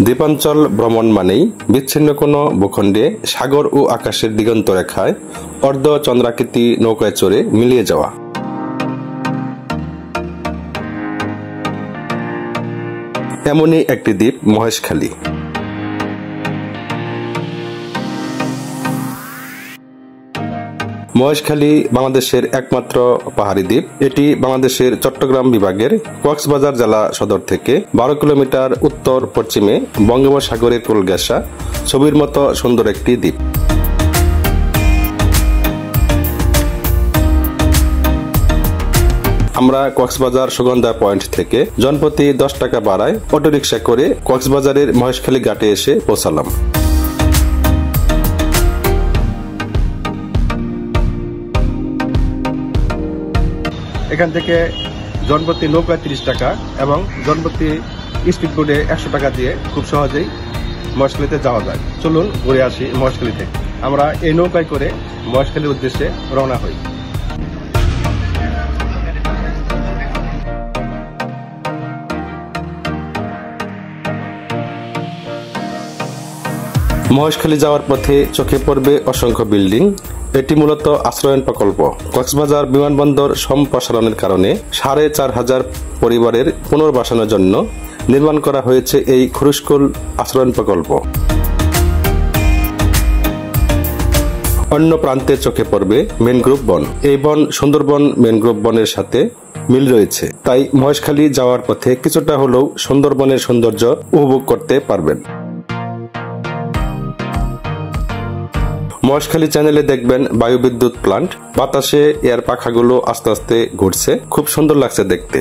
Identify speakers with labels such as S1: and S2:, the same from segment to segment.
S1: দ্বীপাঞ্চল ভ্রমণ মানেই বিচ্ছিন্ন কোনো ভূখণ্ডে সাগর ও আকাশের দিগন্ত রেখায় অর্ধ চন্দ্রাকৃতি নৌকায় চড়ে মিলিয়ে যাওয়া। এমনই একটি দ্বীপ মহেশখালী। মহেশখালী বাংলাদেশের একমাত্র পাহাড়ি দ্বীপ। এটি বাংলাদেশের চট্টগ্রাম বিভাগের কক্সবাজার জেলা সদর থেকে 12 কিলোমিটার উত্তর পশ্চিমে বঙ্গোপসাগরের কোল ঘেঁষা ছবির মতো সুন্দর একটি দ্বীপ। আমরা কক্সবাজার সুগন্ধা পয়েন্ট থেকে জনপ্রতি 10 টাকা ভাড়ায় অটোরিকশা করে কক্সবাজারের মহেশখালী ঘাটে এসে পৌঁছালাম। এখান থেকে জনপ্রতি নৌকায় 30 টাকা এবং জনপ্রতি স্পিড বোটে 100 টাকা দিয়ে খুব সহজেই মহেশখালীতে যাওয়া যায়। চলুন ঘুরে আসি মহেশখালী থেকে। আমরা এই নৌকায় করে মহেশখালীর উদ্দেশ্যে রওনা হই। মহেশখালী যাওয়ার পথে চোখে পড়বে অসংখ্য বিল্ডিং। এটি মূলত আশ্রয়ন প্রকল্প। কক্সবাজার বিমানবন্দর সম্প্রসারণের কারণে 4500 পরিবারের পুনর্বাসনের জন্য নির্মাণ করা হয়েছে এই খুরুশকুল আশ্রয়ন প্রকল্প। অন্য প্রান্তে চোখে পড়বে ম্যানগ্রোভ বন। এই বন সুন্দরবন ম্যানগ্রোভ বনের সাথে মিল রয়েছে, তাই মহেশখালী যাওয়ার পথে কিছুটা হলেও সুন্দরবনের সৌন্দর্য উপভোগ করতে পারবেন। মহেশখালী চ্যানেলে দেখবেন বায়ুবিদ্যুৎ প্লান্ট। বাতাসে এর পাখাগুলো আস্তে আস্তে ঘুরছে, খুব সুন্দর লাগছে দেখতে।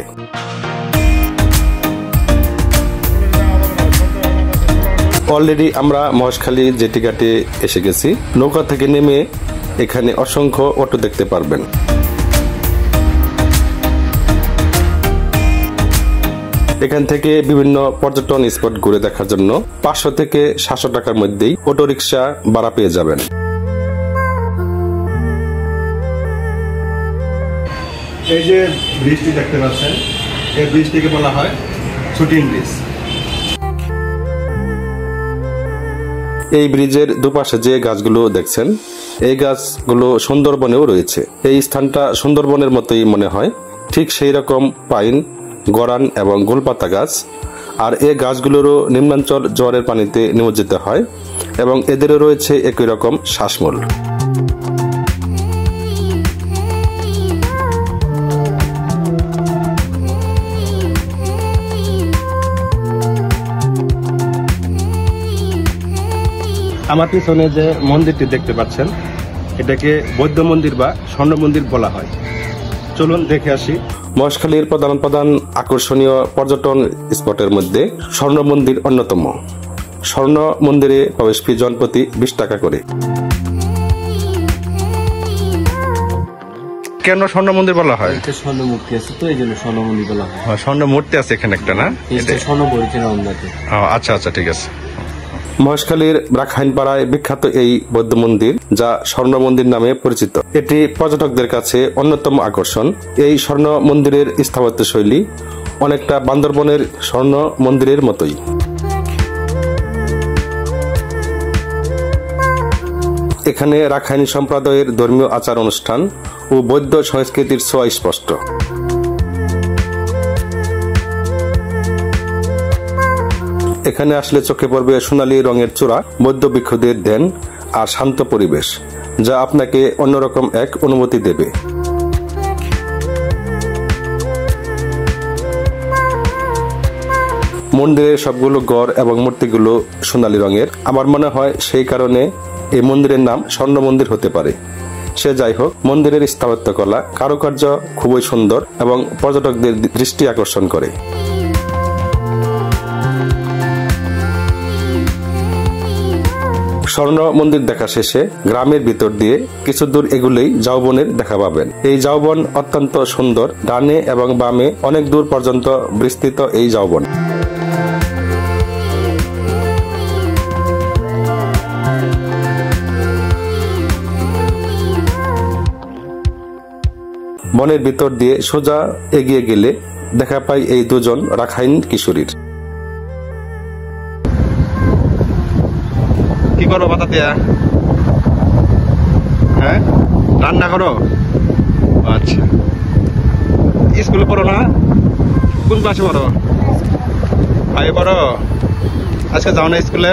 S1: অলরেডি আমরা মহেশখালী জেটি ঘাটে এসে গেছি। নৌকা থেকে নেমে এখানে অসংখ্য অটো দেখতে পারবেন। এখান থেকে বিভিন্ন পর্যটন স্পট ঘুরে দেখার জন্য 500 থেকে 700 টাকার মধ্যেই অটোরিকশা ভাড়া পেয়ে যাবেন। এই যে ব্রিজটি দেখতে পাচ্ছেন, এই ব্রিজটিকে বলা হয় শুটিং ব্রিজ। এই ব্রিজের দুপাশে যে গাছগুলো দেখছেন, এই গাছগুলো সুন্দরবনেও রয়েছে। এই স্থানটা সুন্দরবনের মতোই মনে হয়, ঠিক সেই রকম পাইন, গরান এবং গোলপাতা গাছ। আর এই গাছগুলোরও নিম্নাঞ্চল জোয়ারের পানিতে নিমজ্জিত হয় এবং এদেরও রয়েছে একই রকম শ্বাসমূল। আমার পিছনে যে মন্দিরটি দেখতে পাচ্ছেন, এটাকে বৌদ্ধ মন্দির বা স্বর্ণ মন্দির বলা হয়। চলুন দেখে আসি। মহেশখালীর প্রধান আকর্ষণীয় পর্যটন স্পটের মধ্যে স্বর্ণ মন্দির অন্যতম। স্বর্ণ মন্দিরে প্রবেশ ফি জনপ্রতি 20 টাকা করে। কেন স্বর্ণ মন্দির বলা হয়?
S2: স্বর্ণ মূর্তি আছে তো, এই জন্য স্বর্ণ মন্দির বলা হয়।
S1: স্বর্ণ মূর্তি আছে এখানে একটা, না?
S2: স্বর্ণ অরিজিনাল।
S1: আচ্ছা আচ্ছা, ঠিক আছে। মহেশখালীর রাখাইনপাড়ায় বিখ্যাত এই বৌদ্ধ মন্দির, যা স্বর্ণ মন্দির নামে পরিচিত। এটি পর্যটকদের কাছে অন্যতম আকর্ষণ। এই স্বর্ণ মন্দিরের স্থাপত্য শৈলী অনেকটা বান্দরবনের স্বর্ণ মন্দিরের মতোই। এখানে রাখাইন সম্প্রদায়ের ধর্মীয় আচার অনুষ্ঠান ও বৌদ্ধ সংস্কৃতির ছোঁয়া স্পষ্ট। এখানে আসলে চোখে পড়বে সোনালী রঙের চূড়া, বৌদ্ধ ভিক্ষুদের ধ্যান আর শান্ত পরিবেশ, যা আপনাকে অন্যরকম এক অনুভূতি দেবে। মন্দিরের সবগুলো গড় এবং মূর্তিগুলো সোনালী রঙের। আমার মনে হয় সেই কারণে এই মন্দিরের নাম স্বর্ণ মন্দির হতে পারে। সে যাই হোক, মন্দিরের স্থাপত্যকলা কারুকার্য খুবই সুন্দর এবং পর্যটকদের দৃষ্টি আকর্ষণ করে। স্বর্ণ মন্দির দেখা শেষে গ্রামের ভিতর দিয়ে কিছু দূর এগুলেই ঝাউবনের দেখা পাবেন। এই ঝাউবন অত্যন্ত সুন্দর। ডানে এবং বামে অনেক দূর পর্যন্ত বিস্তৃত এই ঝাউবন। বনের ভিতর দিয়ে সোজা এগিয়ে গেলে দেখা পাই এই দুজন রাখাইন কিশোরীর। করো পাতা দিয়া? হ্যাঁ, রান্না করো। আচ্ছা, স্কুলে পড়ো না? কোন ক্লাসে পড়ো? 5 পড়ো। আজকে যাও না স্কুলে?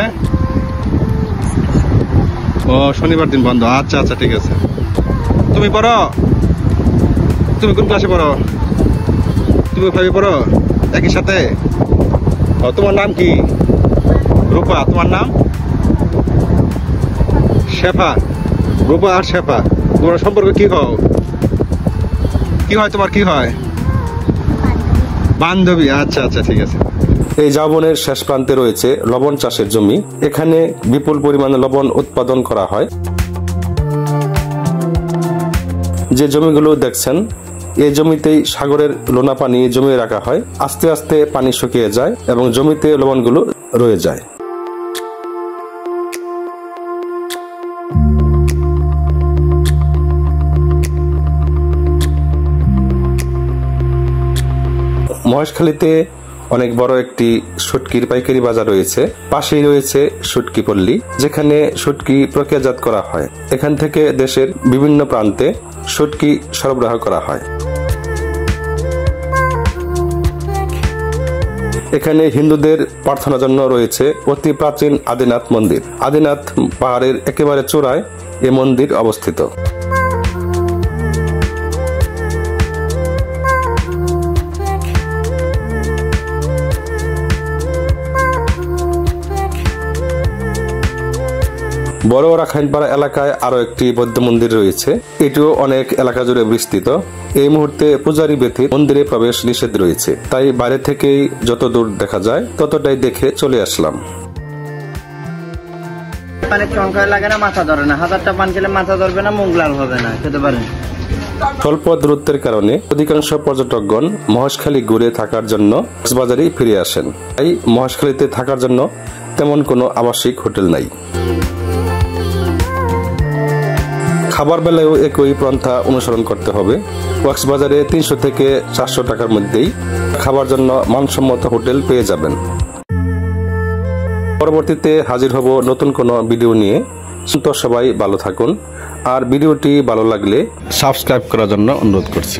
S1: ও, শনিবার দিন বন্ধ। আচ্ছা আচ্ছা, ঠিক আছে। তুমি পড়ো? তুমি কোন ক্লাসে পড়ো? তুমি 5 পড়ো? একই সাথে? ও, তোমার নাম কি? রূপা। তোমার নাম? শেফা। রূপা আর শেফা, তোমার সম্পর্ক কি হয়? কি হয় তোমার? কি হয়? বান্ধবী। আচ্ছা আচ্ছা, ঠিক আছে। এই ঝাউবনের শেষ প্রান্তে রয়েছে লবণ চাষের জমি। এখানে বিপুল পরিমাণে লবণ উৎপাদন করা হয়। যে জমিগুলো দেখছেন, এই জমিতেই সাগরের লোনা পানি জমিয়ে রাখা হয়। আস্তে আস্তে পানি শুকিয়ে যায় এবং জমিতে লবণগুলো রয়ে যায়। মহেশখালীতে অনেক বড় একটি শুটকির পাইকারি বাজার রয়েছে। পাশেই রয়েছে শুটকি পল্লী, যেখানে শুটকি প্রক্রিয়াজাত করা হয়। এখান থেকে দেশের বিভিন্ন প্রান্তে শুটকি সরবরাহ করা হয়। এখানে হিন্দুদের প্রার্থনার জন্য রয়েছে অতি প্রাচীন আদিনাথ মন্দির। আদিনাথ পাহাড়ের একেবারে চূড়ায় এ মন্দির অবস্থিত। বড় রাখাইনপাড়া এলাকায় আরো একটি বৌদ্ধ মন্দির রয়েছে। এটিও অনেক এলাকা জুড়ে বিস্তৃত। এই মুহূর্তে পূজারী ব্যতীত মন্দিরে প্রবেশ নিষেধ রয়েছে, তাই বাইরে থেকেই যত দূর দেখা যায় ততটাই দেখে চলে আসলাম।
S2: লাগে না, মাথা ধরে না। 1000টা পান খেলে মাথা ধরবে না, মুখ লাল হবে না, খেতে পারেন।
S1: স্বল্প দূরত্বের কারণে অধিকাংশ পর্যটকগণ মহেশখালী ঘুরে থাকার জন্য কক্সবাজারে ফিরে আসেন। তাই মহেশখালীতে থাকার জন্য তেমন কোনো আবাসিক হোটেল নাই। খাবার বেলায়ও একই পন্থা অনুসরণ করতে হবে। কক্সবাজারে 300 থেকে 400 টাকার মধ্যেই খাবার জন্য মানসম্মত হোটেল পেয়ে যাবেন। পরবর্তীতে হাজির হব নতুন কোনো ভিডিও নিয়ে। সবাই ভালো থাকুন, আর ভিডিওটি ভালো লাগলে সাবস্ক্রাইব করার জন্য অনুরোধ করছি।